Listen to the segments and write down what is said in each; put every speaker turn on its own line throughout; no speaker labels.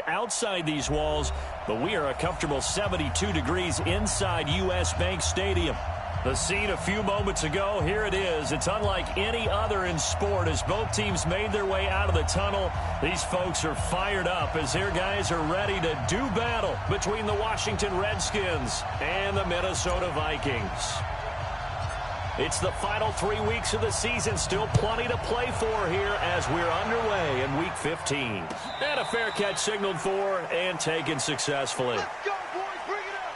outside these walls, but we are a comfortable 72 degrees inside U.S. Bank Stadium. The scene a few moments ago, here it is. It's unlike any other in sport as both teams made their way out of the tunnel. These folks are fired up as their guys are ready to do battle between the Washington Redskins and the Minnesota Vikings. It's the final 3 weeks of the season. Still plenty to play for here as we're underway in Week 15. And a fair catch signaled for and taken successfully.
Let's go, boys. Bring it up.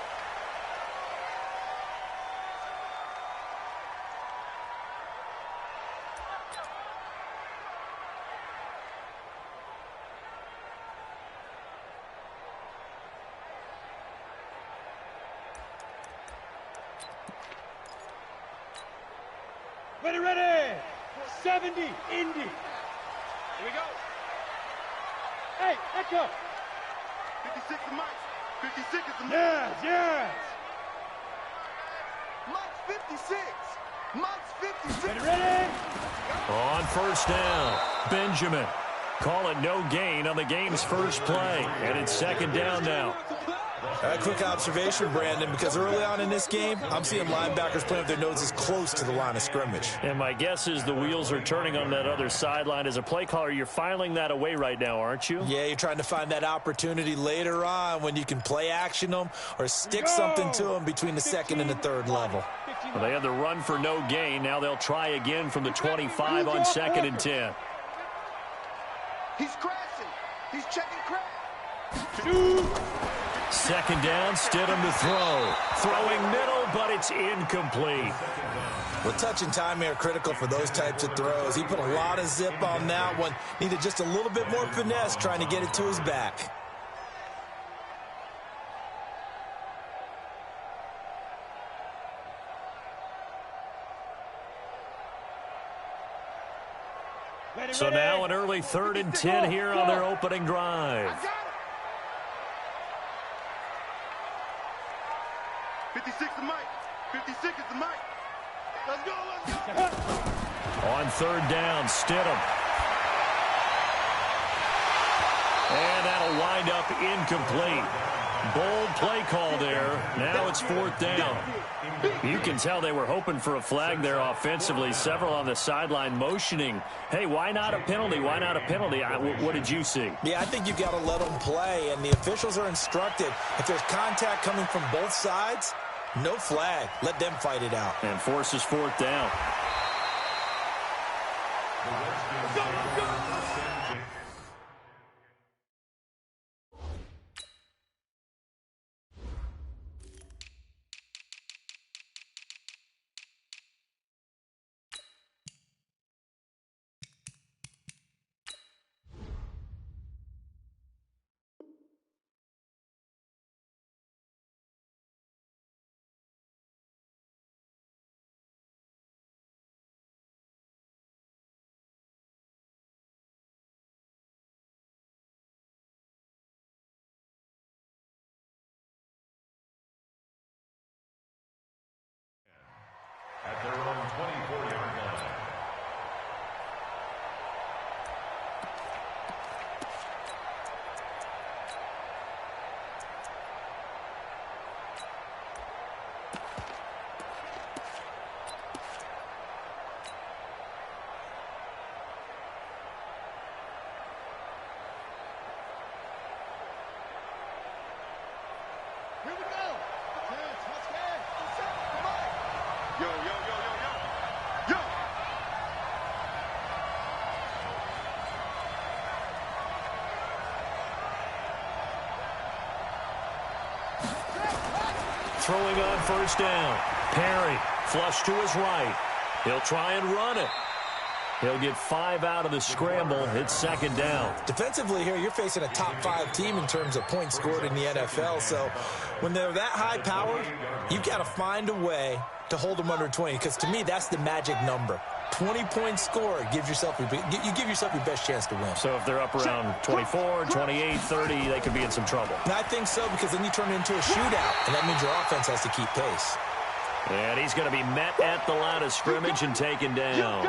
Ready, ready. 70, Indy. Here we go. Hey, echo. 56 is Mike. 56 is the Yes, yes. Mike's 56. Mike's 56. Ready, ready.
On first down, Benjamin. Call it no gain on the game's first play. And it's second down now.
A quick observation, Brandon, because early on in this game, I'm seeing linebackers playing with their noses close to the line of scrimmage.
And my guess is the wheels are turning on that other sideline. As a play caller, you're filing that away right now, aren't you?
Yeah, you're trying to find that opportunity later on when you can play action them or stick something to them between the second and the third level.
Well, they had the run for no gain. Now they'll try again from the 25 on second and 10.
He's crashing. He's checking crash.
Second down, Stidham to throw. Throwing middle, but it's incomplete.
Well, touch and time are critical for those types of throws. He put a lot of zip on that one. Needed just a little bit more finesse trying to get it to his back.
So now an early 3rd and 10 here on their opening drive.
56 is Mike. 56 is the Mike. Let's go, let's go.
On third down, Stidham. And that'll wind up incomplete. Bold play call there. Now it's 4th down. You can tell they were hoping for a flag there offensively. Several on the sideline motioning. Hey, why not a penalty? Why not a penalty? What did you see?
Yeah, I think you've got to let them play, and the officials are instructed. If there's contact coming from both sides, no flag. Let them fight it out.
And forces 4th down.
At their own 24-yard line.
Here we go. Yo, yo, yo, yo, yo. Yo.
Throwing on first down. Perry, flush to his right. He'll try and run it. He'll get 5 out of the scramble. It's second down.
Defensively here, you're facing a top 5 team in terms of points scored in the NFL. So when they're that high powered, you've got to find a way to hold them under 20, because to me, that's the magic number. 20 points scored, you give yourself your best chance to win.
So if they're up around 24, 28, 30, they could be in some trouble.
And I think so, because then you turn it into a shootout, and that means your offense has to keep pace.
And he's going to be met at the line of scrimmage and taken down.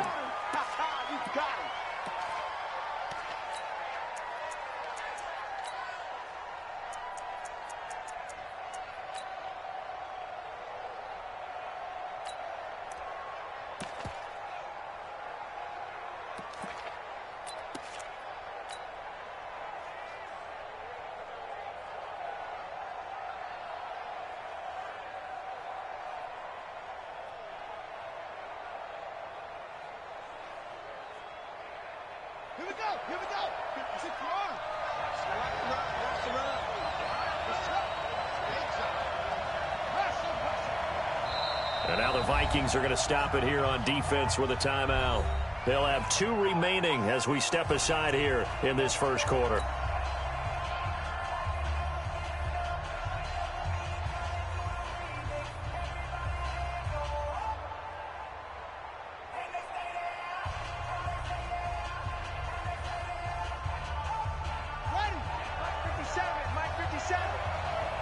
And now the Vikings are going to stop it here on defense with a timeout. They'll have 2 remaining as we step aside here in this first quarter.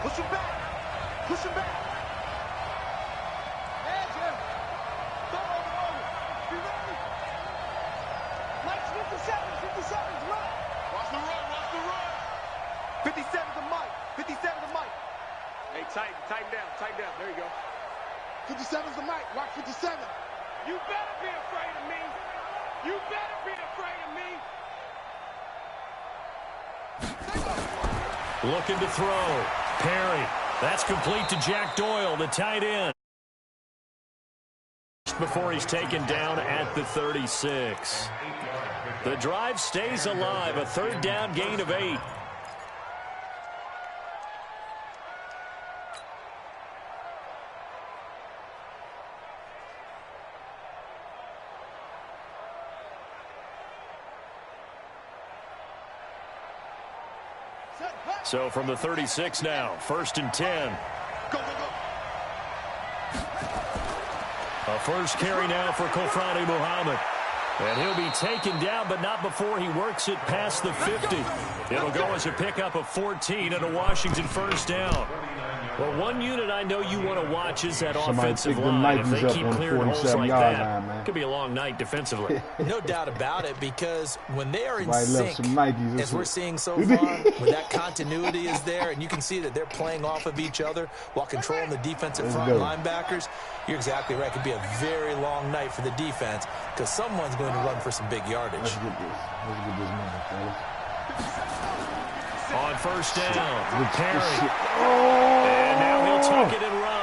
Push him back. Push him back. Edge him. Go over. Be ready. Mike's 57. 57's run. Watch the run. Watch the run. 57's a Mike. 57's a Mike. Hey, tighten down. Tighten down. There you go. 57's a Mike. Watch 57. You better be afraid of me. You better be afraid of me.
Looking to throw. Perry. That's complete to Jack Doyle, the tight end. Before he's taken down at the 36. The drive stays alive. A 3rd down gain of 8. So from the 36 now, 1st and 10.
Go, go, go.
A first carry now for Kofrani Muhammad. And he'll be taken down, but not before he works it past the 50. It'll go as a pickup of 14 and a Washington 1st down. Well, one unit I know you want to watch is that offensive line. If they keep clearing holes like that, it could be a long night defensively.
No doubt about it, because when they are in sync, as we're seeing so far, when that continuity is there, and you can see that they're playing off of each other while controlling the defensive front linebackers, you're exactly right. It could be a very long night for the defense because someone's going to run for some big yardage.
Let's get this money, fellas.
On 1st down, Perry. And now he'll take it and run.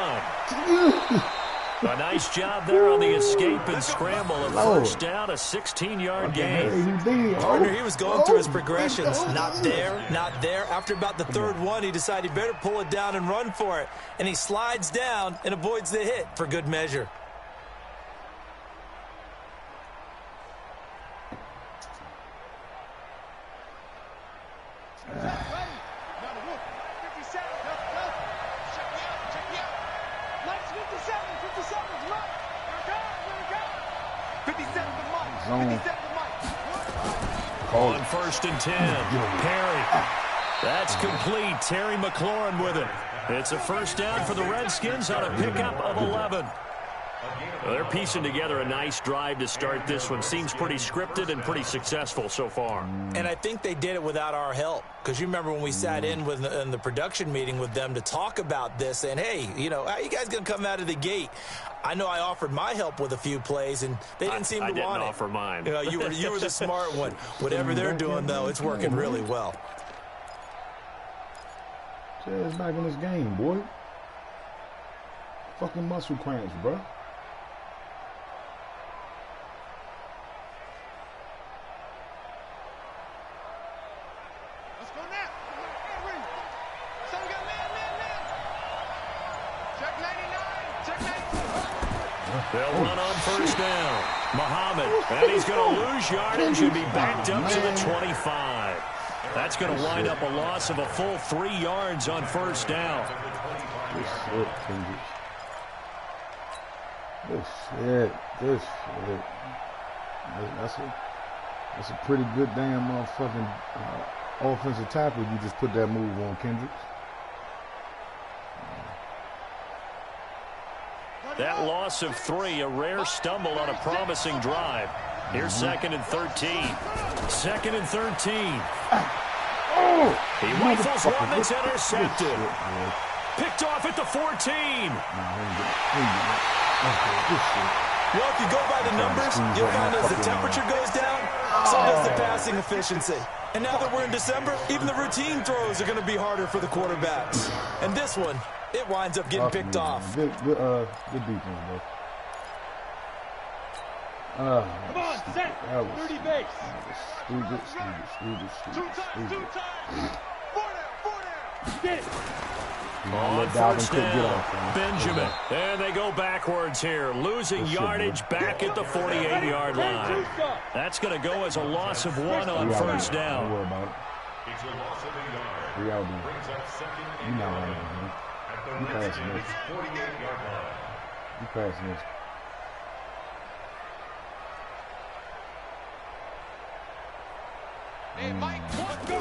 A nice job there on the escape and scramble. A 1st down, a 16-yard gain.
Partner, he was going through his progressions. Not there, not there. After about the 3rd one, he decided he better pull it down and run for it. And he slides down and avoids the hit for good measure.
On 1st and 10, Perry. That's complete. Terry McLaurin with it. It's a 1st down for the Redskins on a pickup of 11. Well, they're piecing together a nice drive to start this one. Seems pretty scripted and pretty successful so far.
And I think they did it without our help. Because you remember when we sat in the production meeting with them to talk about this, and hey, you know, how are you guys going to come out of the gate? I know I offered my help with a few plays, and they didn't seem to want it.
I didn't offer mine.
You know, you were the smart one. Whatever they're doing, though, it's working really well.
Chad's back in this game, boy. Fucking muscle cramps, bro.
Let's go now. So we got man. Check 99. Check 94.
They'll run on 1st down. Muhammad, and he's going to lose yardage and be backed up to the 25. That's going to wind up a loss of a full 3 yards on 1st down.
Good shit. That's a pretty good damn motherfucking offensive tackle. You just put that move on, Kendricks.
That loss of 3, a rare stumble on a promising drive. Here's 2nd and 13. 2nd and 13. He rifles one that's intercepted. Picked off at the 14.
Well, if you go by the numbers, you'll find as the temperature goes down, so does the passing efficiency. And now that we're in December, even the routine throws are going to be harder for the quarterbacks. And this one, it winds up getting picked off.
Good defense, bro.
Come on, set. 30 base.
Stupid.
Two times. Four down. Get it.
On first down, Benjamin. And they go backwards here, losing yardage back at the 48-yard line. That's going to go as a loss of 1 on first down.
Don't worry about it.
It's a loss of a yard.
We out there.
Brings up second
You
and
not
goal.
right, man.
At the
You passing
Redskins'
this.
48-yard line.
You passing this.
Hey, Mike, go.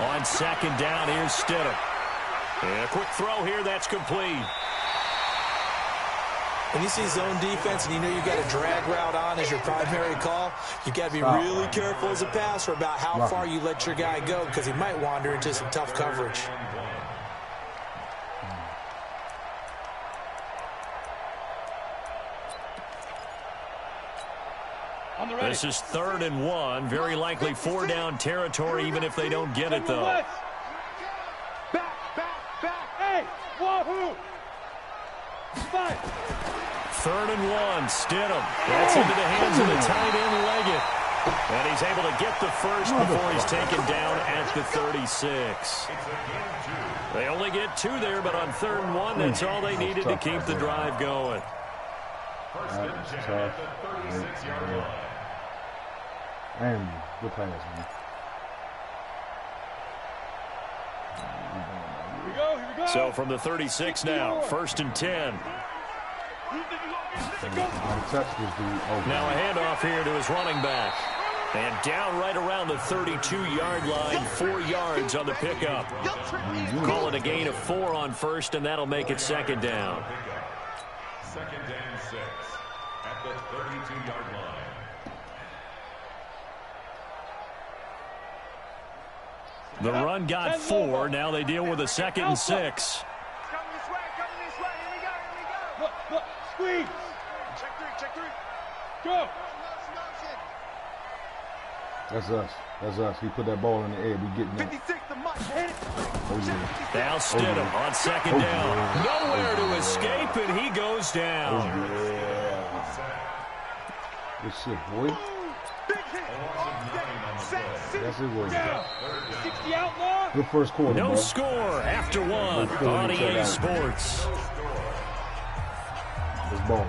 On second down, here's Stidham. And a quick throw here, that's complete.
When you see zone defense and you know you got a drag route on as your primary call, you got to be really careful as a passer about how far you let your guy go because he might wander into some tough coverage.
This is 3rd and 1. Very likely 4-down territory, even if they don't get it, though.
Back. Hey, wahoo. 5.
3rd and 1, Stidham. That's into the hands of the tight end, Leggett. And he's able to get the first before he's taken down at the 36. They only get 2 there, but on 3rd and 1, that's all they needed to keep the drive going.
First and 10 at the 36-yard line.
And good pass, man.
Here we go.
So from the 36 now, 1st and 10. Now a handoff here to his running back. And down right around the 32-yard line, 4 yards on the pickup. Call it a gain of 4 on first, and that'll make it 2nd down.
2nd and 6 at the 32-yard line.
The run got 4. Now they deal with a 2nd and 6.
Coming this way. Here we go. Look, squeeze. Check 3. Go.
That's us. He put that ball in the air. We getting that.
56 to Mike. Hit it.
Oh, yeah.
Now Stidham on 2nd down. Nowhere to escape, and he goes down.
Good shit, boy.
Big hit.
That's it, boy.
60 outlaw.
Good first quarter,
No
bro.
score after 1 on EA Sports.
It's ball.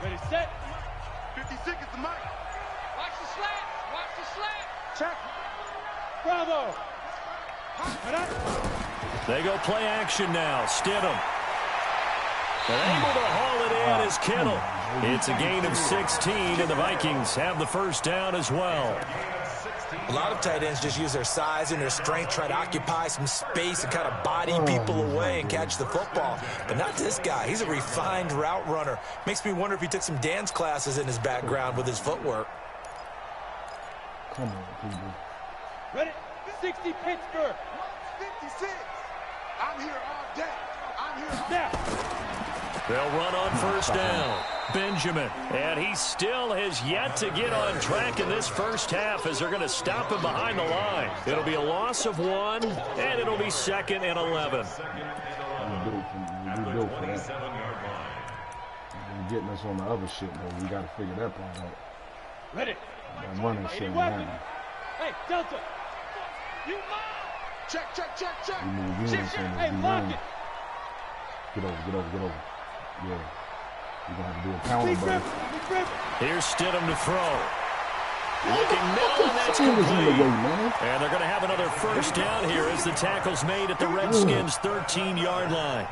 Ready, set. 56 is the mic. Watch the slant. Check. Bravo.
They go play action now. Stidham. And able to haul it in is Kittle. It's a gain of 16, and the Vikings have the first down as well.
A lot of tight ends just use their size and their strength, try to occupy some space and kind of body people away and catch the football. But not this guy. He's a refined route runner. Makes me wonder if he took some dance classes in his background with his footwork.
Come on, people.
Ready? 60 Pittsburgh. 56. I'm here all day. I'm here now.
They'll run on first down. Benjamin. And he still has yet to get on track in this first half as they're going to stop him behind the line. It'll be a loss of 1, and it'll be 2nd and 11.
We built for that. And getting us on the other shit, though. We got to figure that part out.
Ready?
That running shit ain't happening.
Hey, Delta. You check.
We move units on
Hey, lock it.
Get over. Yeah. You're going to have to do a pound, buddy.
Here's Stidham to throw. Looking middle, and that's
in the way,
complete.
man.
And they're going to have another first down here as the tackle's made at the Redskins' 13-yard line.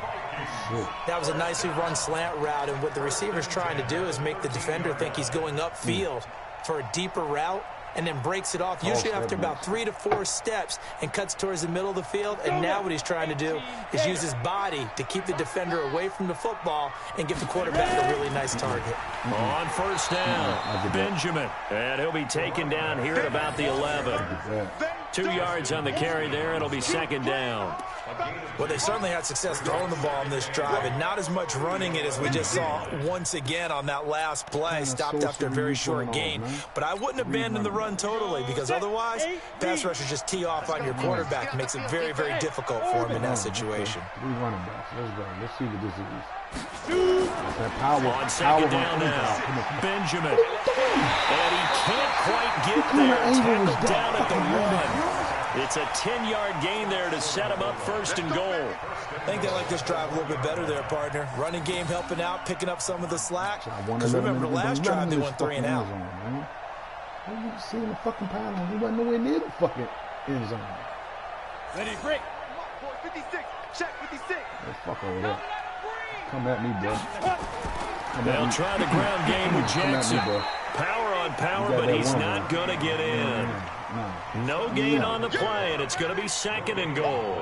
That was a nicely run slant route, and what the receiver's trying to do is make the defender think he's going upfield for a deeper route. and then breaks it off, usually after about 3 to 4 steps, and cuts towards the middle of the field. And now what he's trying to do is use his body to keep the defender away from the football and give the quarterback a really nice target.
On first down, Benjamin. And he'll be taken down here at about the 11. 2 yards on the carry there. It'll be second down.
Well, they certainly had success throwing the ball on this drive, and not as much running it as we just saw once again on that last play. Stopped after a very short gain. But I wouldn't abandon the run totally, because otherwise, pass rushers just tee off on your quarterback. It makes it very, very difficult for him in that situation.
3 running backs. Let's go. Let's see what this is. That power.
On second down now, Benjamin. And he can't quite get there. Tackled down at the 1. It's a 10-yard gain there to set him up first and goal.
I think they like this drive a little bit better there, partner. Running game helping out, picking up some of the slack. Because remember, the last drive they went 3 and out.
What are you seeing the fucking pylon? He wasn't nowhere near the fucking end zone.
Ready, break. 56. Check 56.
Hey, fuck over there. Come at me, bro.
They'll try the ground game with Jackson. Power on power, but he's not going to get in. No gain on the play, and it's going to be second and goal.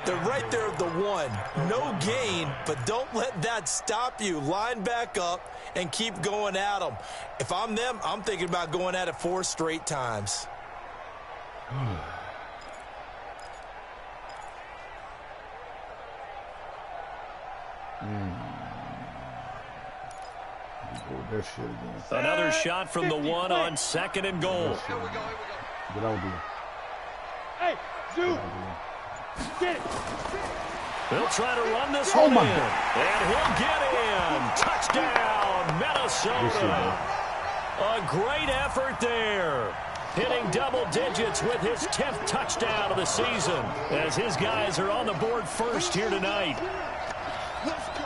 They're right there at the 1. No gain, but don't let that stop you. Line back up and keep going at them. If I'm them, I'm thinking about going at it 4 straight times.
That shit again.
Another shot from the 1 on second and goal.
Get out there.
Hey, Zoo. Get it.
They'll try to run this one in. And he'll get in. Touchdown, Minnesota. A great effort there. Hitting double digits with his 10th touchdown of the season, as his guys are on the board first here tonight.
Let's go.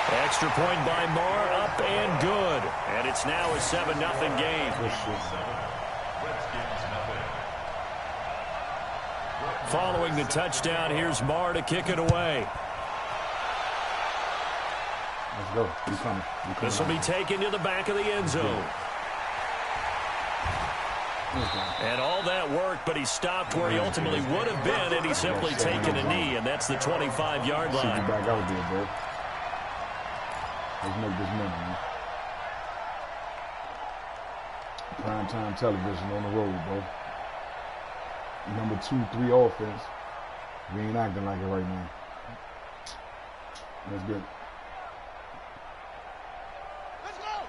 Extra point by Marr, up and good. And it's now a 7-0 game. Following the touchdown, here's Marr to kick it away.
Let's go. You coming.
This will be taken to the back of the end zone. And all that work, but he stopped where he ultimately would have been, and he's simply taken a knee, and that's the 25-yard line.
Back out there, bro. Let's make this money, man. Primetime television on the road, bro. Number 2-3 offense. We ain't acting like it right now. Let's get it.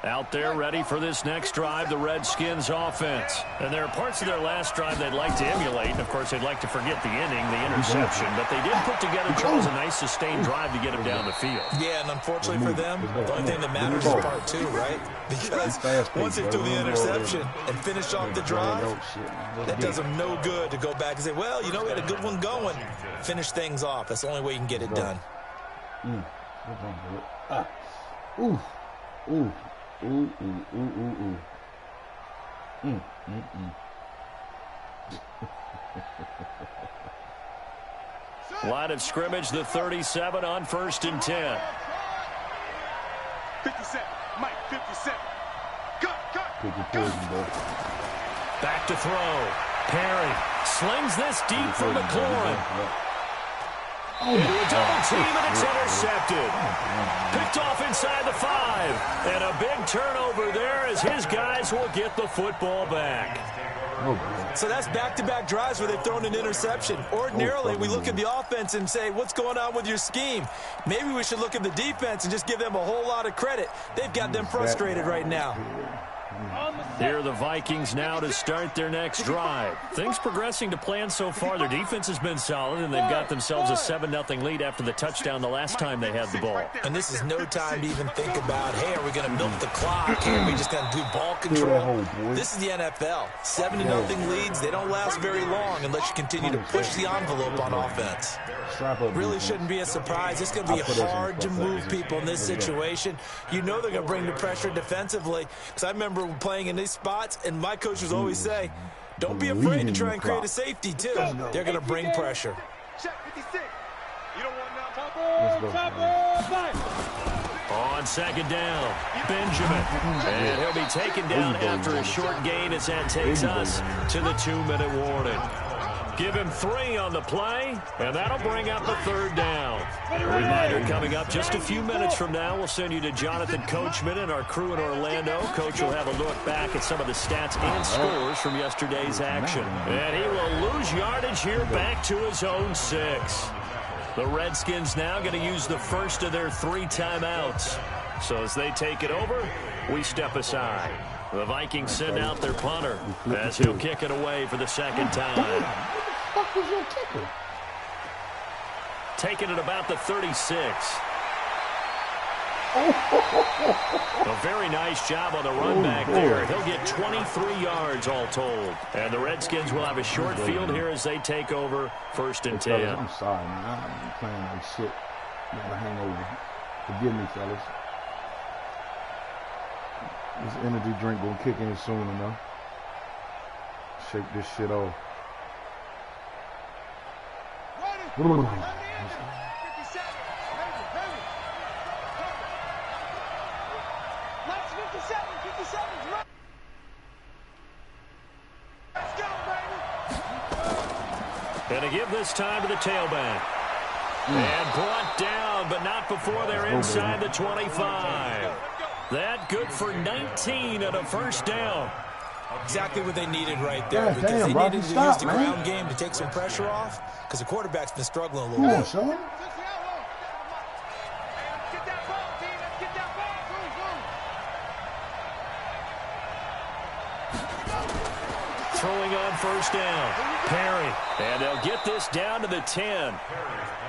Out there ready for this next drive, the Redskins offense. And there are parts of their last drive they'd like to emulate. And, of course, they'd like to forget the inning, the interception. But they did put together, Charles, a nice sustained drive to get him down the field.
Yeah, and unfortunately for them, the only thing that matters is part 2, right? Because once they threw the interception and finished off the drive, that does them no good to go back and say, well, you know, we had a good one going. Finish things off. That's the only way you can get it done.
Ooh. Ooh. Ooh, ooh, ooh, ooh, ooh.
Line of scrimmage, the 37 on 1st and 10.
57. Mike, 57. Cut.
Back to throw. Perry slings this deep for McLaurin. Into a double team, and it's intercepted. Picked off inside the 5. And a big turnover there as his guys will get the football back.
So that's back-to-back drives where they've thrown an interception. Ordinarily, we look at the offense and say, what's going on with your scheme? Maybe we should look at the defense and just give them a whole lot of credit. They've got them frustrated right now.
Here are the Vikings now to start their next drive. Things progressing to plan so far. Their defense has been solid, and they've got themselves a 7-0 lead after the touchdown the last time they had the ball.
And this is no time to even think about, hey, are we going to milk the clock? Hey, are we just going to do ball control? This is the NFL. 7-0 leads, they don't last very long unless you continue to push the envelope on offense. Really shouldn't be a surprise. It's going to be hard to move people in this situation. You know they're going to bring the pressure defensively. Because I remember playing in these spots, and my coaches always say, don't be afraid to try and create a safety, too. They're going to bring pressure.
Check 56. You don't want
Let's go, fellas.
On second down, Benjamin. And he'll be taken down after a short gain as that takes us to the 2-minute warning. Give him 3 on the play, and that'll bring up a third down. A reminder coming up just a few minutes from now. We'll send you to Jonathan Coachman and our crew in Orlando. Coach will have a look back at some of the stats and scores from yesterday's action. And he will lose yardage here back to his own 6. The Redskins now going to use the first of their 3 timeouts. So as they take it over, we step aside. The Vikings send out their punter as he'll kick it away for the second time.
What the fuck was your kicker?
Taking it about the 36. A very nice job on the run back there. He'll get 23 yards all told. And the Redskins will have a short field here as they take over 1st and 10.
I'm sorry, man. I'm playing like shit. Got a hangover. Forgive me, fellas. This energy drink gonna kick in soon enough. Shake this shit off.
And to give this time to the tailback. And brought down, but not before they're inside the 25. That good for 19 and a first down.
Exactly what they needed right there, because they needed to use the ground game to take some pressure off, because the quarterback's been struggling a little bit.
Son.
Throwing on first down. Perry. And they'll get this down to the 10.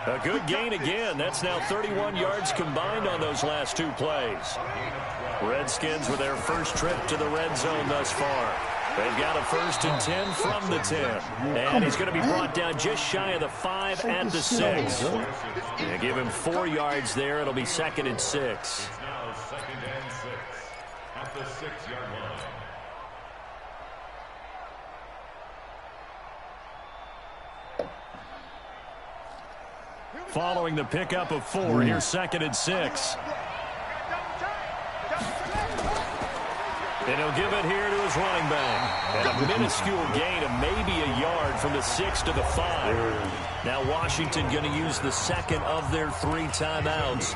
A good gain again. That's now 31 yards combined on those last 2 plays. Redskins with their first trip to the red zone thus far. They've got a 1st and 10 from the 10. And he's going to be brought down just shy of the 5 at the 6. They give him 4 yards there. It'll be 2nd and 6.
Now 2nd and 6 at the 6-yard line.
Following the pickup of 4, here's 2nd and 6. And he'll give it here to his running back. And a minuscule gain of maybe a yard from the 6 to the 5. Now Washington going to use the 2nd of their 3 timeouts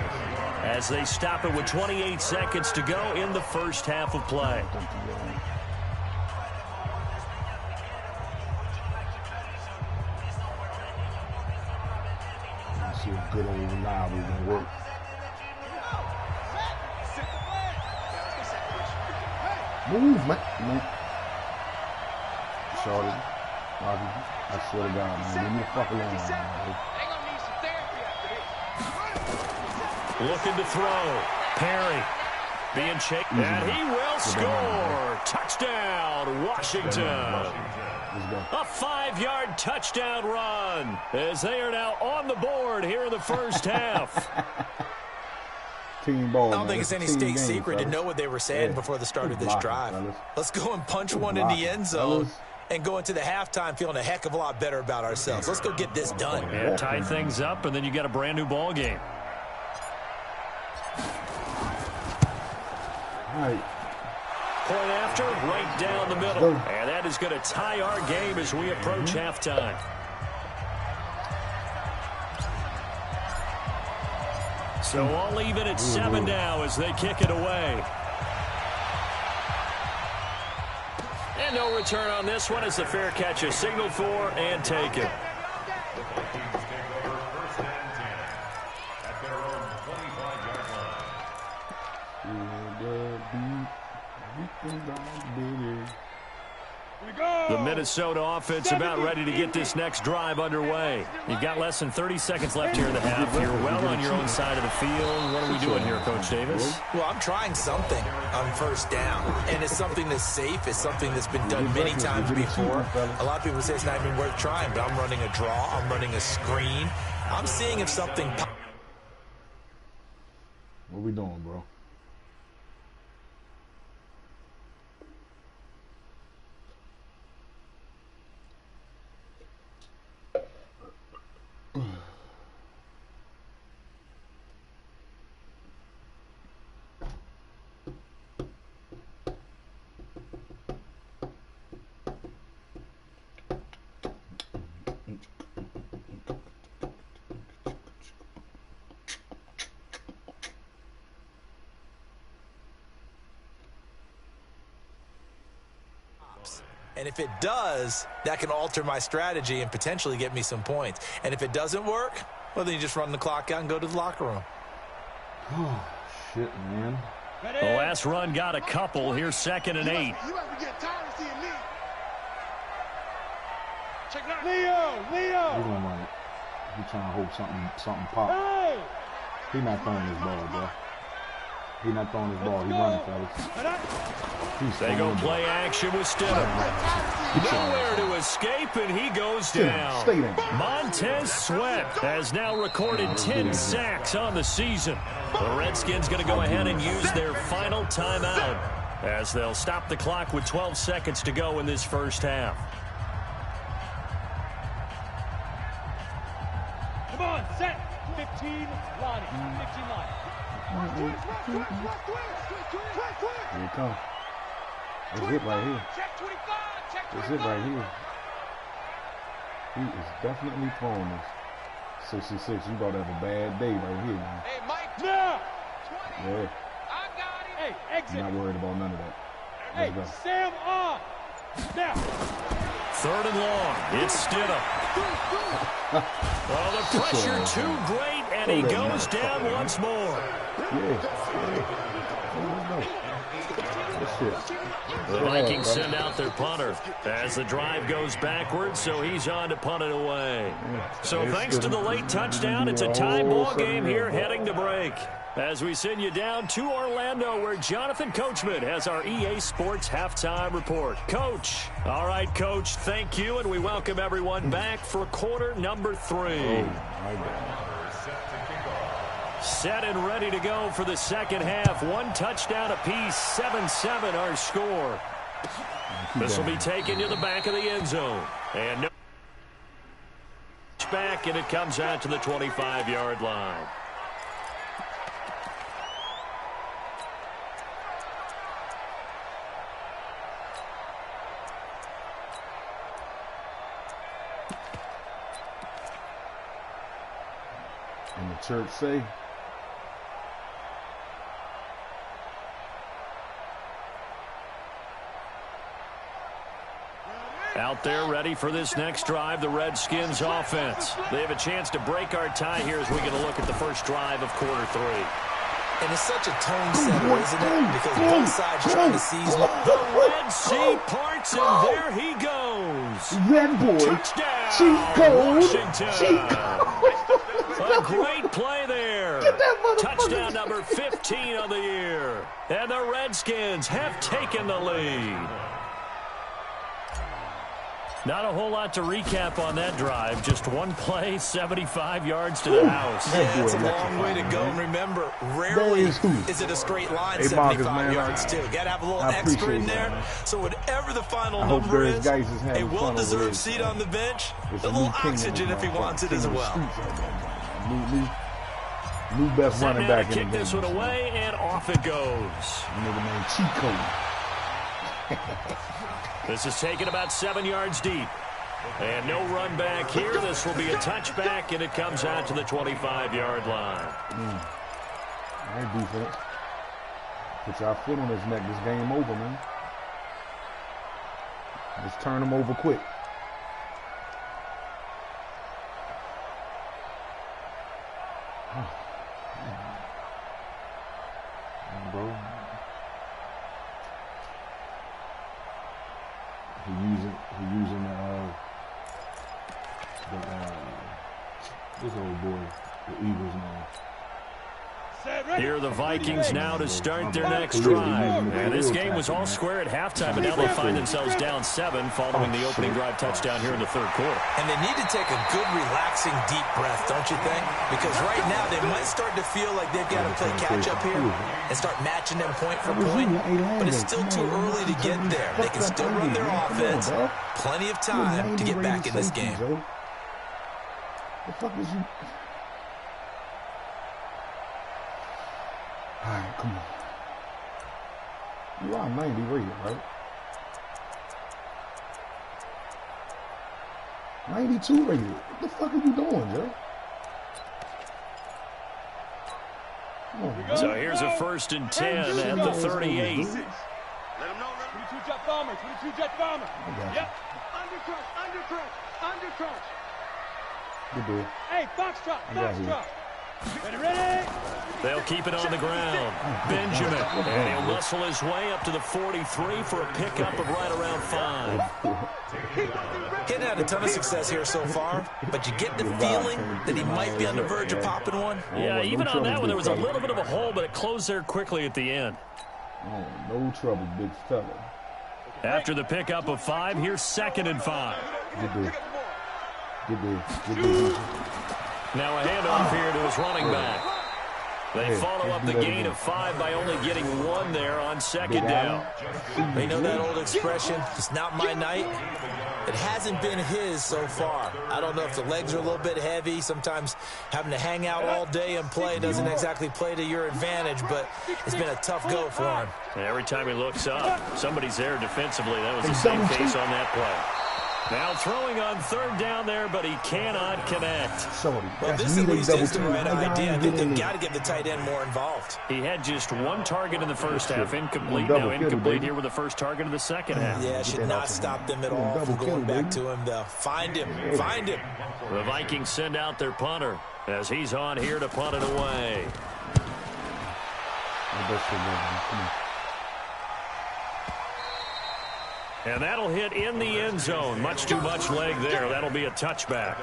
as they stop it with 28 seconds to go in the first half of play.
See a good old reliable gonna work. Move, man. Shorty, Rocky, I swear to God, man, leave me the fuck alone, man.
Looking to throw. Perry being shaken. And he will score. Touchdown, Washington. A 5-yard touchdown run as they are now on the board here in the first half.
Team ball,
I don't think it's any state secret to know what they were saying before the start of this drive. Let's go and punch one in the end zone and go into the halftime feeling a heck of a lot better about ourselves. Let's go get this done.
And tie things up, and then you got a brand new ball game.
All right.
Point after, right down the middle. And that is going to tie our game as we approach halftime. So all even at 7 now as they kick it away. And no return on this one as the fair catch is signaled for and taken.
The Vikings take over 1st and 10 at their own 25-yard line.
The Minnesota offense about ready to get this next drive underway. You've got less than 30 seconds left here in the half. You're well on your own side of the field. What are we doing here, Coach Davis?
Well, I'm trying something on 1st down, and it's something that's safe. It's something that's been done many times before. A lot of people say it's not even worth trying, but I'm running a draw. I'm running a screen. I'm seeing if something...
What we doing, bro?
And if it does, that can alter my strategy and potentially get me some points. And if it doesn't work, well, then you just run the clock out and go to the locker room.
Oh, shit, man.
The last run got a couple. Here's 2nd and 8.
You ever get tired of seeing me? Check it out. Leo!
He's gonna run it. He's trying to hope something pop. Hey! He's not throwing his ball, bro. He's not throwing his ball. He's running, fellas.
They go play action with Stidham. Nowhere to escape, and he goes down. Montez Sweat has now recorded 10 sacks on the season. The Redskins going to go ahead and use their final timeout as they'll stop the clock with 12 seconds to go in this first half.
Come on, set. 15 Lonnie. 15 Lonnie.
Here it comes. It's it right here. It's it right here. He is definitely throwing this. 66, you about to have a bad day right here, man.
Hey, Mike.
Now.
Yeah.
I got him.
Hey, exit.
I'm not worried about none of that.
Hey,
Let's go.
Sam on. Now.
3rd and long. It's Stidham. Well, the pressure too great, and he goes down once more. The Vikings send out their punter as the drive goes backwards, so he's on to punt it away. So thanks to the late touchdown, it's a tie ball game here heading to break. As we send you down to Orlando, where Jonathan Coachman has our EA Sports halftime report. Coach. All right, Coach, thank you, and we welcome everyone back for quarter number 3. Set and ready to go for the second half. 1 touchdown apiece, 7-7 our score. This will be taken to the back of the end zone. And no back, and it comes out to the 25-yard line.
And the church say,
out there ready for this next drive, the Redskins offense. They have a chance to break our tie here as we get a look at the first drive of quarter 3.
And it's such a tone setter, isn't it? Because both sides trying to seize
the Red Sea parts, and there he goes.
Red boy.
Touchdown,
Cheat code.
Washington.
Cheat code.
A great play there. Touchdown number 15 of the year. And the Redskins have taken the lead. Not a whole lot to recap on that drive. Just one play, 75 yards to the house.
Yeah, it's a long way to go. And remember, rarely is it a straight line, 75 yards, too. Got to have a little extra in there. Man. So whatever the final number is, a well-deserved seat on the bench, a little oxygen if he wants it as well.
New best running back in the game.
Kick this one away, and off it goes.
Nigga named Chico.
This is taken about 7 yards deep. And no run back here. This will be a touchback, and it comes out to the 25-yard line.
All right, defense. Put your foot on his neck. This game over, man. Just turn him over quick. Bro. He using this old boy, the Eagles now.
Here are the Vikings now to start their next drive. And this game was all square at halftime, and now they find themselves down 7 following the opening drive touchdown here in the third quarter.
And they need to take a good, relaxing, deep breath, don't you think? Because right now they might start to feel like they've got to play catch-up here and start matching them point for point. But it's still too early to get there. They can still run their offense. Plenty of time to get back in this game.
The fuck is you? All right, come on. You are 90 rated, right? 92 rated. What the fuck are you doing, Joe?
So here's a 1st and 10 at the 38.
jet bomber, 22 jet bomber. Yep.
Under crunch.
Good deal.
Hey, foxtrot,
I got you.
foxtrot. Ready?
They'll keep it on the ground. Benjamin. And he'll muscle his way up to the 43 for a pickup of right around 5.
He's had a ton of success here so far, but you get the feeling that he might be on the verge of popping one.
Yeah, even on that one, there was a little bit of a hole, but it closed there quickly at the end.
Oh, no trouble, big fella.
After the pickup of 5, here's 2nd and 5.
Good deal. Good deal. Good deal.
Now a handoff here to his running back. They follow up the gain of 5 by only getting 1 there on 2nd down.
You know that old expression, it's not my night? It hasn't been his so far. I don't know if the legs are a little bit heavy. Sometimes having to hang out all day and play doesn't exactly play to your advantage, but it's been a tough go for him.
Every time he looks up, somebody's there defensively. That was the same case on that play. Now throwing on 3rd down there, but he cannot connect.
Well, this at least is the right idea. I think they've got to get the tight end more involved.
He had just 1 target in the first half, incomplete. Now incomplete here with the first target of the second half.
Yeah, it should not stop them at all from going back to him, though. Find him. Find him.
The Vikings send out their punter as he's on here to punt it away. And that'll hit in the end zone. Much too much leg there. That'll be a touchback.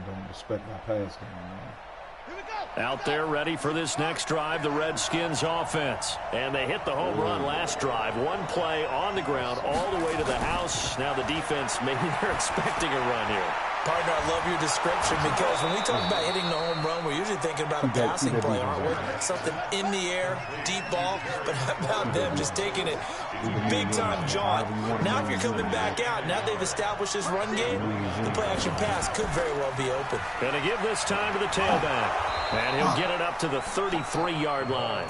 Don't respect my pass game, man.
Out there ready for this next drive, the Redskins offense. And they hit the home run last drive. 1 play on the ground all the way to the house. Now the defense, maybe they're expecting a run here.
Partner, I love your description because when we talk about hitting the home run, we're usually thinking about a passing play, aren't we? Something in the air, deep ball. But how about them just taking it big-time jaunt? Now if you're coming back out, now they've established this run game, the play-action pass could very well be open.
Going to give this time to the tailback. And he'll get it up to the 33-yard line.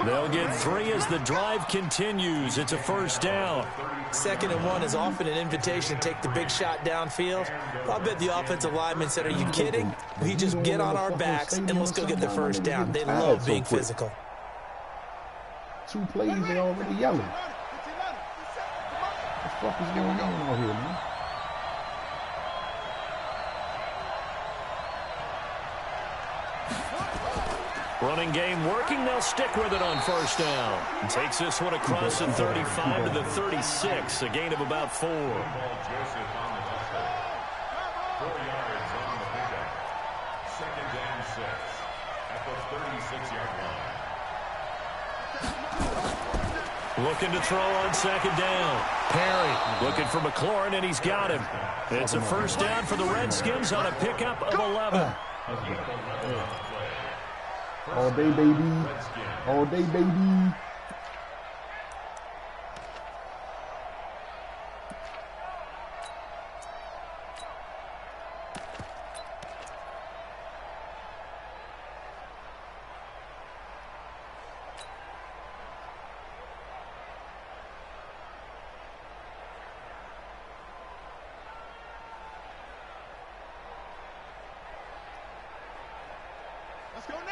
They'll get 3 as the drive continues. It's a 1st down.
2nd and 1 is often an invitation to take the big shot downfield. I'll bet the offensive lineman said, are you kidding? We just get on our backs and let's go get the 1st down. They love being physical.
2 plays, they already yelling. What the fuck is going on out here, man?
Running game working. They'll stick with it on 1st down. Takes this one across the 35 to the 36. A gain of about 4.
4 yards on the pickup. 2nd and 6 at the 36-yard line.
Looking to throw on 2nd down. Perry looking for McLaurin, and he's got him. It's a 1st down for the Redskins on a pickup of 11.
All day, baby. All day, baby.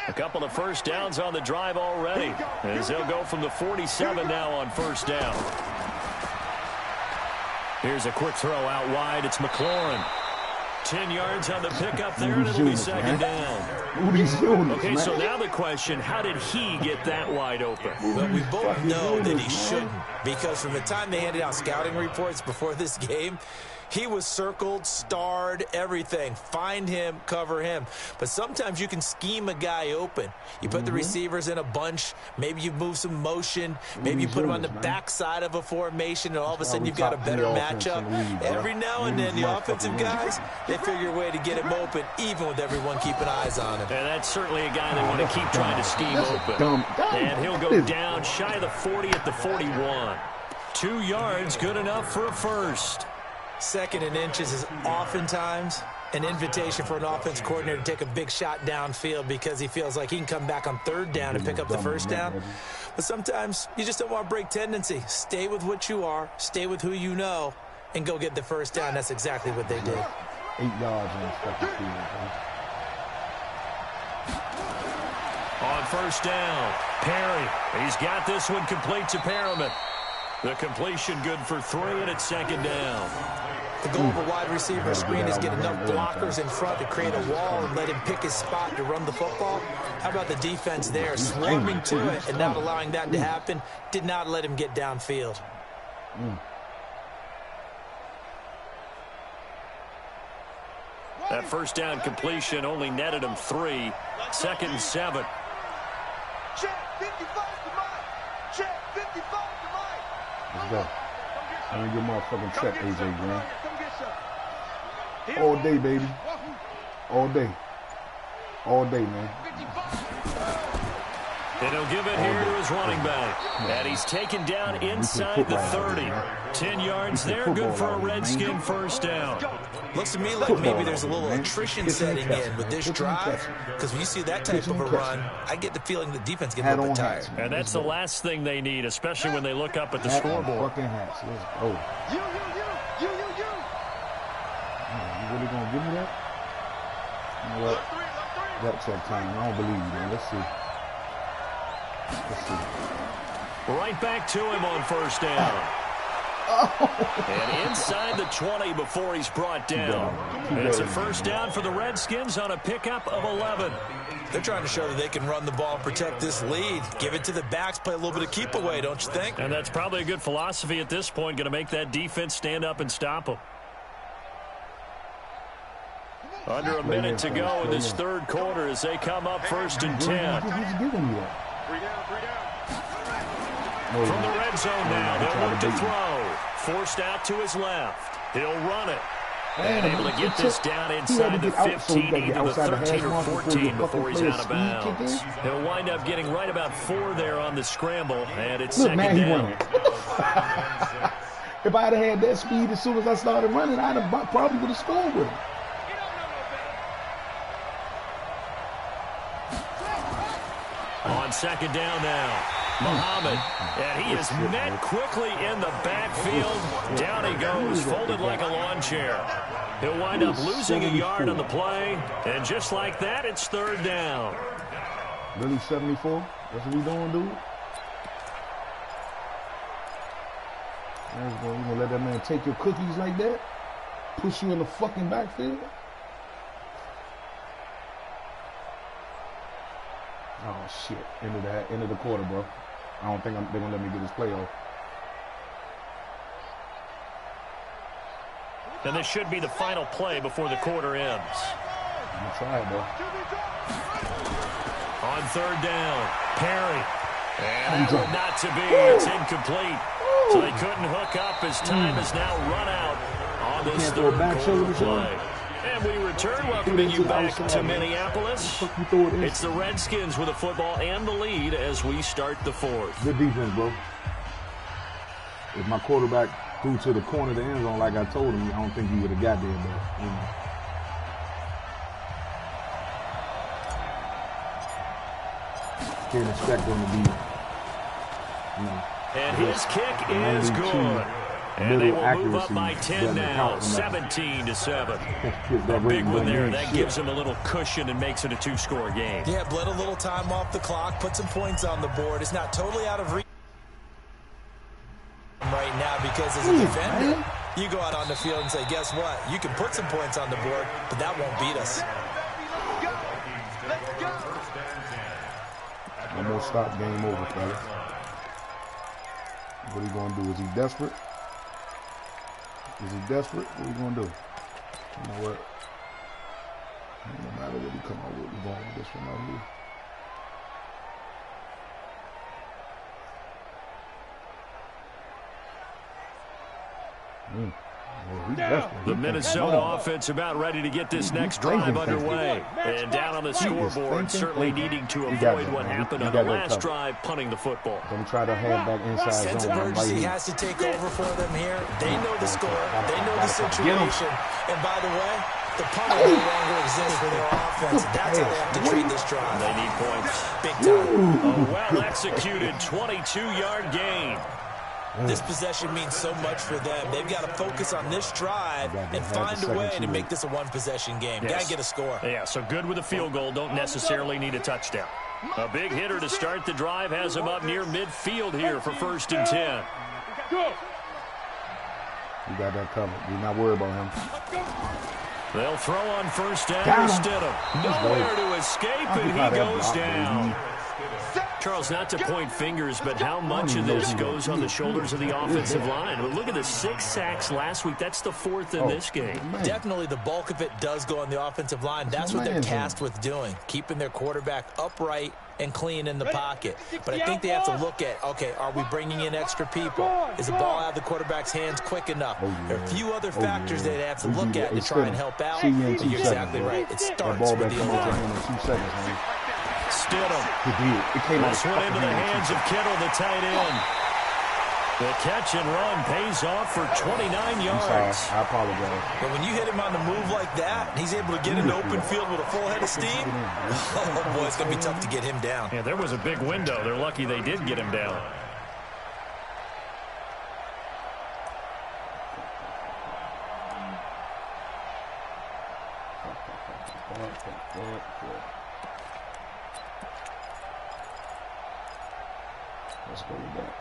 A couple of 1st downs on the drive already, as they'll go from the 47 now on 1st down. Here's a quick throw out wide. It's McLaurin. 10 yards on the pickup there, and it'll be 2nd down. Okay, so now the question, how did he get that wide open?
Well, we both know that he shouldn't, because from the time they handed out scouting reports before this game, he was circled, starred, everything. Find him, cover him. But sometimes you can scheme a guy open. You put the receivers in a bunch. Maybe you move some motion. Maybe you put them on the backside of a formation, and all of a sudden you've got a better matchup. Every now and then, the offensive guys, they figure a way to get him open, even with everyone keeping eyes on him.
And that's certainly a guy they want to keep trying to scheme open. And he'll go down shy of the 40 at the 41. 2 yards, good enough for a 1st.
2nd and inches is oftentimes an invitation for an offense coordinator to take a big shot downfield because he feels like he can come back on 3rd down and pick up the 1st down. But sometimes you just don't want to break tendency. Stay with what you are. Stay with who you know. and go get the first down. That's exactly what they did.
8 yards on this fucking field, bro.
On first down, Perry. He's got this one complete to Perriman. The completion good for 3, and it's second down.
The goal of a wide receiver screen is get enough blockers in front to create a wall and let him pick his spot to run the football. How about the defense there, swarming to it and not allowing that to happen? Did not let him get downfield.
That first down completion only netted him 3. Second and 7.
Check 55 to Mike. Check 55 to Mike.
Let's go. Let me get motherfucking check, AJ Green.
Come get some.
All day, baby. All day. All day, man.
And he'll give it here to his running back. And he's taken down inside the 30. 10 yards there, good for a Redskin first down.
Looks to me like maybe there's a little attrition setting in with this drive, because when you see that type of a run, I get the feeling the defense gets a little bit tired.
And that's the last thing they need, especially when they look up at the scoreboard.
Fucking hats. Let's go.
You.
You really gonna give me that? You know what? That check time. I don't believe you, man. Let's see.
Right back to him on first down. And inside the 20 before he's brought down. It's a first down for the Redskins on a pickup of 11.
They're trying to show that they can run the ball and protect this lead. Give it to the backs, play a little bit of keep away, don't you think?
And that's probably a good philosophy at this point, going to make that defense stand up and stop them. Under a minute to go in this third quarter as they come up first and 10. From the red zone now, they'll look to throw. Forced out to his left. He'll run it. And able to get this down inside the 15, either the 13 or 14 before he's out of bounds. He'll wind up getting right about 4 there on the scramble, and it's second down.
If I'd have had that speed as soon as I started running, I'd have probably would have scored with him.
On second down now, Muhammad, and he is met quickly in the backfield. Down he goes, folded like a lawn chair. He'll wind up losing a yard on the play, and just like that, it's third down.
Really, 74? That's what we doing, dude? You gonna let that man take your cookies like that? Push you in the fucking backfield? Oh shit! End of the quarter, bro. I don't think they're gonna let me get this play off.
And this should be the final play before the quarter ends.
I'm gonna try it, bro.
On third down, Perry. And that one not to be. It's incomplete. So they couldn't hook up as time is now run out on this third quarter play. And we return, welcoming you back to Minneapolis. It's the Redskins with the football and the lead as we start the fourth.
Good defense, bro. If my quarterback threw to the corner of the end zone like I told him, I don't think he would have got there, but you know. Can't expect them to be, you know.
And his kick is good. And they will move up by 10 now, 17-7. A big one there. That gives them a little cushion and makes it a 2-score game.
Yeah, bled a little time off the clock, put some points on the board. It's not totally out of reach right now because as a defender, you go out on the field and say, guess what? You can put some points on the board, but that won't beat us.
Almost stop, game over, fellas. What are you going to do? Is he desperate? Is he desperate? What are you going to do? You know what? No matter what he come out with, we're going with this one right here.
The Minnesota offense about ready to get this next drive underway. And down on the scoreboard, certainly needing to avoid what happened on the last drive, punting the football.
Going to try to have back inside zone.
Sense of urgency has to take over for them here. They know the score. They know the situation. And by the way, the punter no longer exists for their offense. That's how they have to treat this drive.
They need points.
Big time.
A well-executed 22-yard gain.
This possession means so much for them. They've got to focus on this drive and find a way to make this a one-possession game.
Yes.
Got to get a score.
Yeah, so good with a field goal. Don't necessarily need a touchdown. A big hitter to start the drive has him up near midfield here for 1st and 10.
Go.
You got that covered. You're not worried about him.
They'll throw on 1st down instead of nowhere to escape, and he goes down. Charles, not to point fingers, but how much of this goes on the shoulders of the offensive line? Well, look at the 6 sacks last week. That's the 4th in this game.
Definitely the bulk of it does go on the offensive line. That's what they're tasked with doing, keeping their quarterback upright and clean in the pocket. But I think they have to look at, okay, are we bringing in extra people? Is the ball out of the quarterback's hands quick enough? There are a few other factors they have to look at to try and help out. But you're exactly right. It starts with the O-line.
Stidham.
This
one into the hands of Kittle, the tight end. The catch and run pays off for 29 yards.
I apologize.
But when you hit him on the move like that, he's able to get into open field with a full head of steam. Oh, boy, it's going to be tough to get him down.
Yeah, there was a big window. They're lucky they did get him down.
Let's go with that.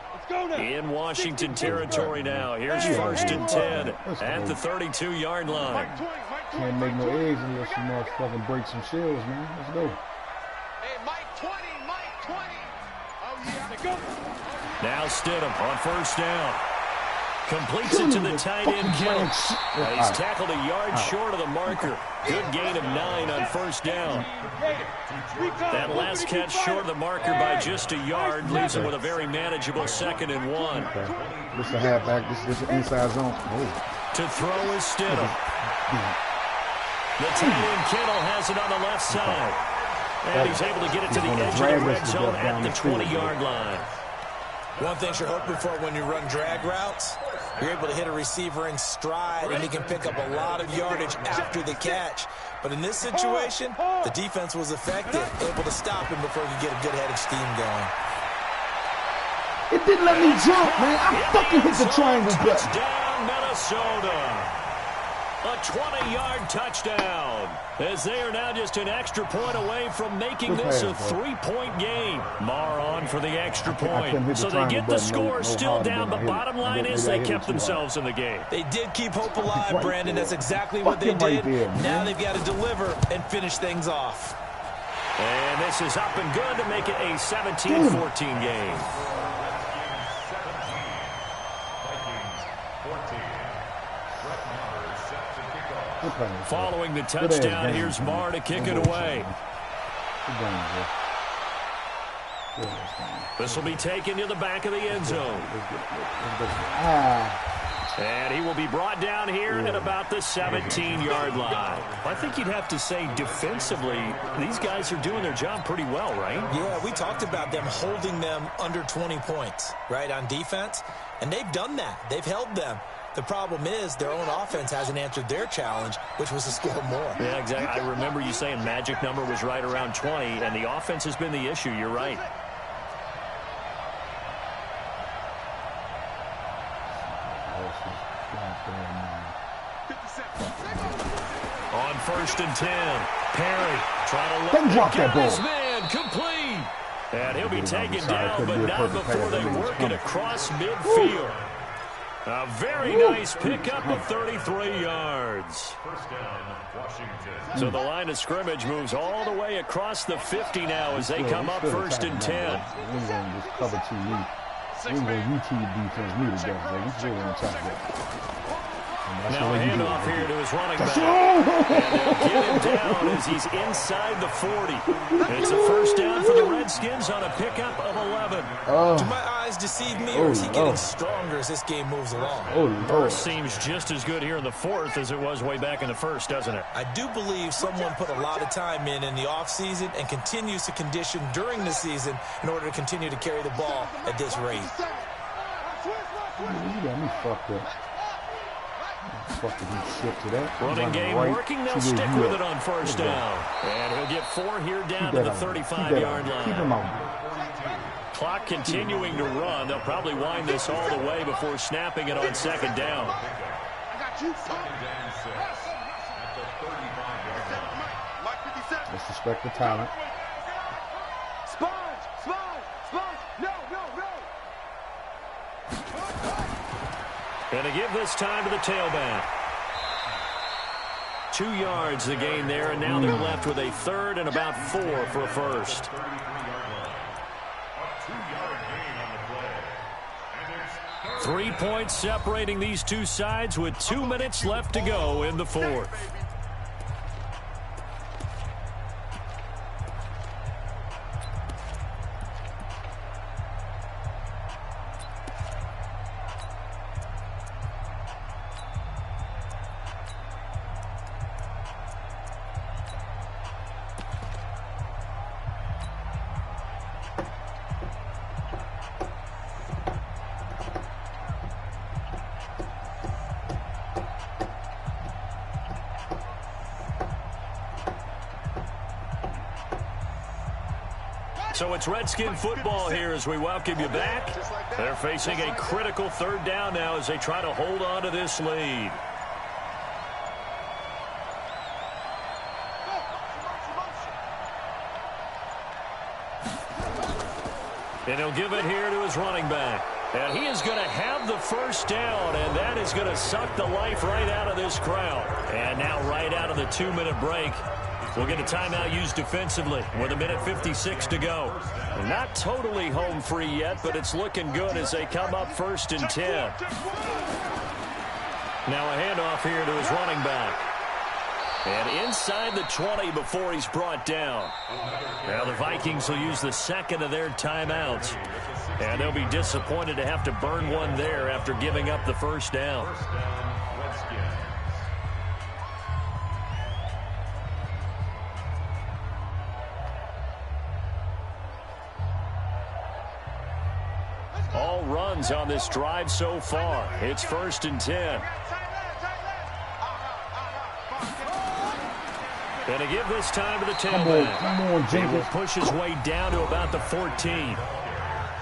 In Washington territory now. Here's 1st and 10 at the 32-yard line.
Can't make no eggs unless you motherfucking break some shells, man. Let's go.
Hey, Mike 20, Mike 20. Oh, yeah. Go.
Now Stidham on 1st down. Completes it to the tight end, Kittle. He's tackled a yard short of the marker. Good gain of 9 on 1st down. That last catch short of the marker by just a yard leaves him with a very manageable 2nd and 1.
Okay. This is a halfback. This is inside zone.
To throw is Stidham. The tight end, Kittle, has it on the left side. And he's able to get it to the edge of the red zone at the 20-yard line.
One thing you're hoping for when you run drag routes, you're able to hit a receiver in stride, and he can pick up a lot of yardage after the catch. But in this situation, the defense was effective, able to stop him before he could get a good head of steam going.
It didn't let me jump, man. I fucking hit the triangle button.
Touchdown, Minnesota. A 20-yard touchdown, as they are now just an extra point away from making this a 3-point game. Marr on for the extra point. So they get the score still down, but bottom line is they kept themselves in the game.
They did keep hope alive, Brandon. That's exactly what they did. Now they've got to deliver and finish things off.
And this is up and good to make it a 17-14 game. Following the touchdown, here's Marr to kick it away. This will be taken to the back of the end zone. And he will be brought down here at about the 17-yard line. I think you'd have to say defensively, these guys are doing their job pretty well, right?
Yeah, we talked about them holding them under 20 points, right, on defense. And they've done that. They've held them. The problem is their own offense hasn't answered their challenge, which was to score more.
Yeah, exactly. I remember you saying magic number was right around 20, and the offense has been the issue. You're right. On 1st and 10, Perry trying to
drop that ball.
His man complete. And he'll be taken down, but not before they work it across midfield. A very nice pickup of 33 yards. So the line of scrimmage moves all the way across the 50 now as they come up 1st and 10.
We're going to just cover 2 weeks. We're going to YouTube defense me to go. We're still on top of that.
Now a handoff here to his running back. And they'll get him down as he's inside the 40. It's a 1st down for the Redskins on a pickup of 11.
Do my eyes deceive me, or is he getting stronger as this game moves along?
First seems just as good here in the 4th as it was way back in the 1st, doesn't it?
I do believe someone put a lot of time in the offseason and continues to condition during the season in order to continue to carry the ball at this rate.
You got me fucked up.
Running game working, they'll stick with it on 1st down. And he'll get 4 here down to the 35-yard line.
Keep him out.
clock continuing to run. They'll probably wind this all the way before snapping it on second down.
I got you.
Second and 6 at the 35-yard line.
Mike 57.
Let's respect the talent.
Sponge. No.
And to give this time to the tailback. 2 yards the gain there, and now they're left with a third and about 4 for a first.
33-yard line. A 2-yard gain on the play. And it's
3 points separating these two sides with 2 minutes left to go in the fourth. So it's Redskin football here as we welcome you back. They're facing a critical third down now as they try to hold on to this lead. And he'll give it here to his running back. And he is going to have the first down, and that is going to suck the life right out of this crowd. And now right out of the 2-minute break, we'll get a timeout used defensively with 1:56 to go. Not totally home free yet, but it's looking good as they come up 1st and 10. Now a handoff here to his running back. And inside the 20 before he's brought down. Now the Vikings will use the second of their timeouts. And they'll be disappointed to have to burn one there after giving up the first down.
first down, Redskins.
All runs on this drive so far. It's 1st and 10. And to give this time to the tailback.
Come on,
He will
Jenkins.
push his way down to about the 14.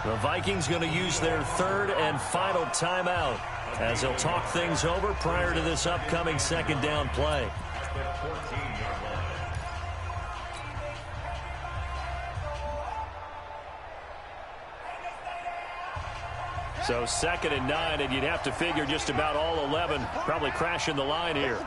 The Vikings going to use their third and final timeout as they'll talk things over prior to this upcoming second down play.
At the 14-yard line.
So 2nd and 9, and you'd have to figure just about all 11 probably crashing the line here.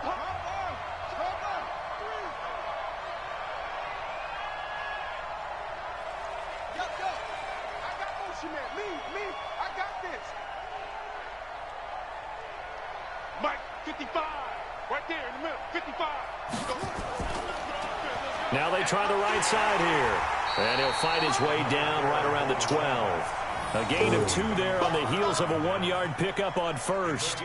Mike 55. Right there in the middle. 55.
Now they try the right side here. And he'll fight his way down right around the 12. A gain of 2 there on the heels of a 1-yard pickup on first.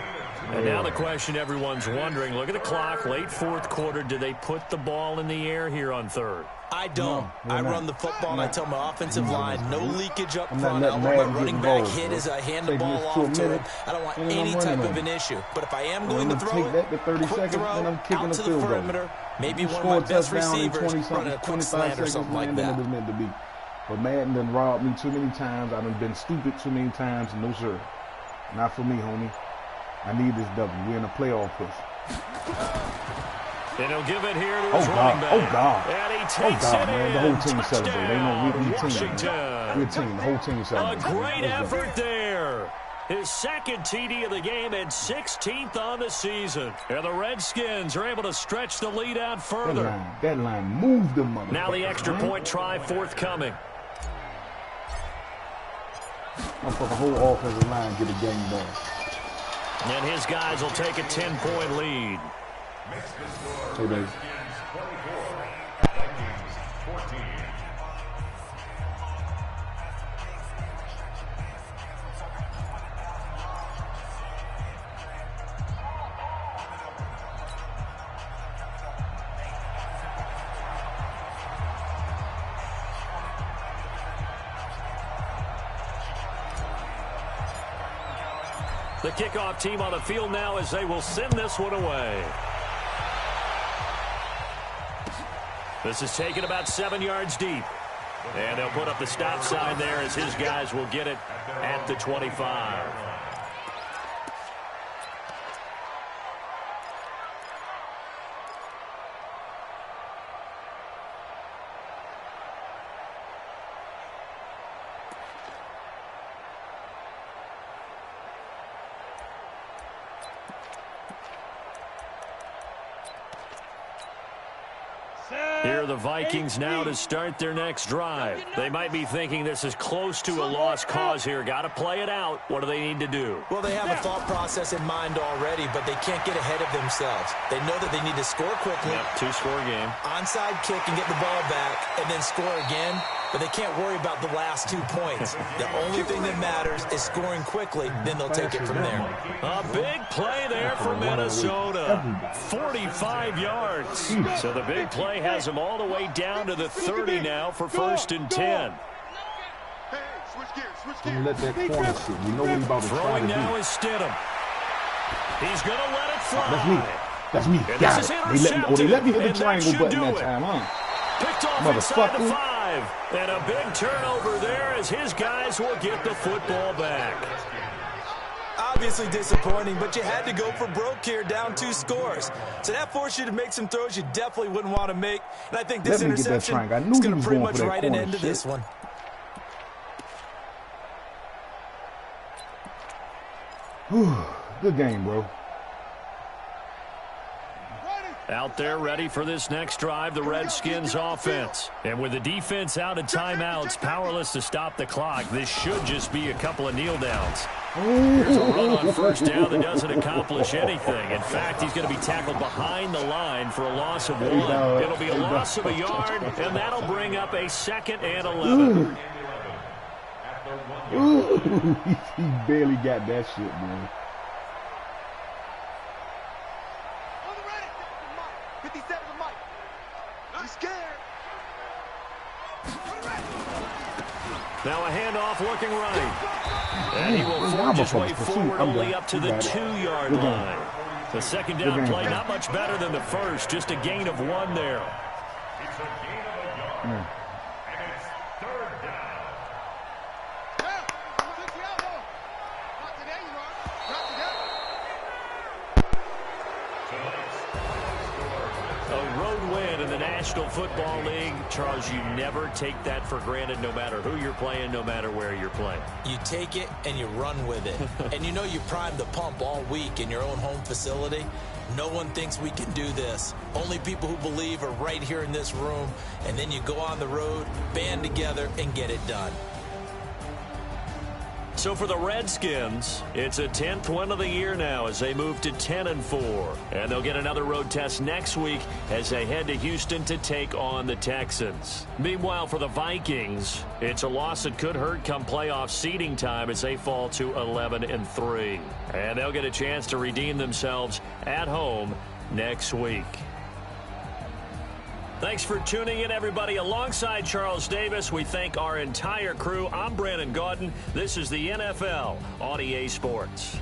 And now the question everyone's wondering, look at the clock, late 4th quarter, do they put the ball in the air here on 3rd?
I don't.
No,
I
not.
run the football, and I tell my offensive line, no leakage up
I'm not
front. I
letting
want my
Madden
running
get
back
involved,
hit
bro.
as I hand the
Take
ball
this to a
off to him.
minute,
I don't want
and then
any
I'm
type
running
of
on
an issue. But if I am
I'm
going to
gonna
throw
take that to 30
quick
seconds,
throw,
and I'm kicking
out
the
to the
field goal.
perimeter, maybe
You
one of
score
my
a
best
touchdown in
receivers
20
running a quick
25
slant or
seconds,
something
man,
like
then
that.
it was meant to be. But Madden done robbed me too many times. I done been stupid too many times. No, sir. Not for me, homie. I need this W. We're in a playoff push.
And he'll give it here to his
Oh,
running
God.
back.
Oh, God.
And he
Oh,
takes
God,
it
man.
in.
The whole team celebrated. They know we're a team.
Washington.
We're a team. The whole team
A
celebrated.
great
Let's go.
effort there. His second TD of the game and 16th on the season. And the Redskins are able to stretch the lead out further.
That line moved the motherfucker.
Now the extra
man.
point try forthcoming.
Motherfucker, the whole offensive line get a game ball.
And his guys will take a 10-point lead.
Hey, baby.
24, Vikings 14.
The kickoff team on the field now as they will send this one away. This is taken about 7 yards deep. And they'll put up the stop sign there as his guys will get it at the 25. Here are the Vikings now to start their next drive. They might be thinking this is close to a lost cause here. Got to play it out. What do they need to do?
Well, they have a thought process in mind already, but they can't get ahead of themselves. They know that they need to score quickly.
Yep, two-score game.
Onside kick and get the ball back, and then score again. But they can't worry about the last 2 points. The only thing that matters is scoring quickly, then they'll take it from there.
A big play there for Minnesota. 45 yards. So the big play has them all the way down to the 30 now for 1st and 10.
Hey, switch gears.
Don't let that corner sit. You know what he's about to try
Throwing
to
now
do.
is Stidham. He's going to let it fly.
That's me. That's me.
And
Got
this
it.
is
They let me hit the
and that
triangle
should
button
do
that
it.
time, huh?
Picked off inside the
Motherfucker.
5. And a big turnover there as his guys will get the football back.
Obviously disappointing, but you had to go for broke here, down 2 scores. So that forced you to make some throws you definitely wouldn't want to make. And I think this
Let me get that
interception
triangle. I knew
is
he
going to
was
pretty
going
much
for that
write an
corner
end to
shit.
this one.
Good game, bro.
Out there ready for this next drive, the Redskins offense. And with the defense out of timeouts, powerless to stop the clock, this should just be a couple of kneel downs. Here's a run on 1st down that doesn't accomplish anything. In fact, he's going to be tackled behind the line for a loss of 1. It'll be a loss of a yard, and that'll bring up a 2nd and 11.
Ooh, he barely got that shit, man.
On the ready. 57 to Mike. He's scared.
Now a handoff looking right. And he will forge his way forward only up to the 2-yard line. The 2nd down play, not much better than the first, just a gain of 1 there.
It's a gain of a yard. And it's 3rd down.
Not today, you are. Not today.
A road win in the National Football League. Charles, you never take that for granted no matter who you're playing, no matter where you're playing.
You take it and you run with it. And you know you primed the pump all week in your own home facility. No one thinks we can do this. Only people who believe are right here in this room. And then you go on the road, band together, and get it done.
So for the Redskins, it's a 10th win of the year now as they move to 10-4. And they'll get another road test next week as they head to Houston to take on the Texans. Meanwhile, for the Vikings, it's a loss that could hurt come playoff seeding time as they fall to 11-3. And they'll get a chance to redeem themselves at home next week. Thanks for tuning in, everybody. Alongside Charles Davis, we thank our entire crew. I'm Brandon Gaudin. This is the NFL on EA Sports.